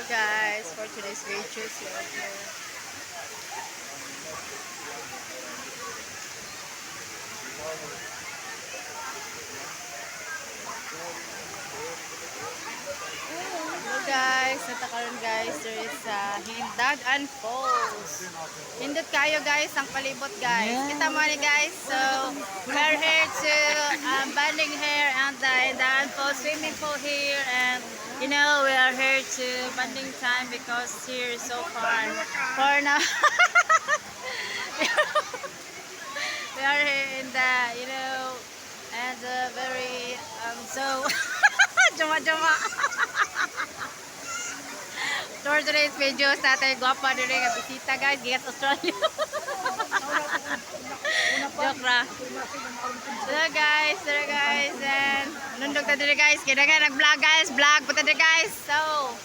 guys, for today's videos here. Hello guys, natakaroon guys, there is Hindagan Falls. Hindot kayo guys, ang palibot guys. Kita mo ni guys, so we're here to banding here and the Hindagan Falls swimming pool here, and you know we are here to banding time because here is so far. For now, we are here in the and very so jama-jama. For today's videos natin, guwapa din rin ang bisita guys, gigas Australia. Joke ra. So guys, and nundog na din guys, kaya nga nag-vlog guys, vlog punta din guys. So,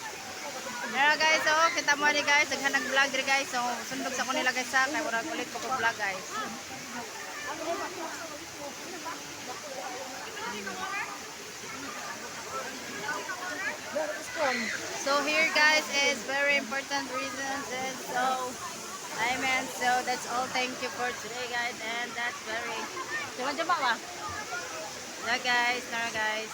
meron guys, so kita mo ni guys, nag-vlog din guys, so sundog sa kunila guys ha, kaya murag ulit ko vlog guys. So here guys is very important reasons, and so that's all. Thank you for today guys, and that's very jama-jama ba? Yeah guys, nara guys.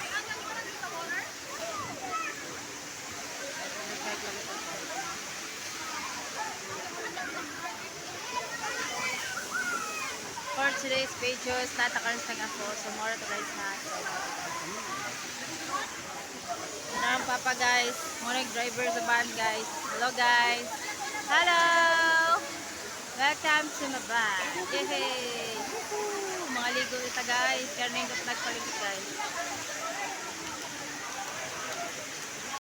For today's videos, natakaroon sa ako, so more to guys na. Narang papa guys, morning driver sa van guys. Hello guys. Hello! Welcome to my van. Yay! Mga ligo ita guys, kaya nindot nagpaligid guys.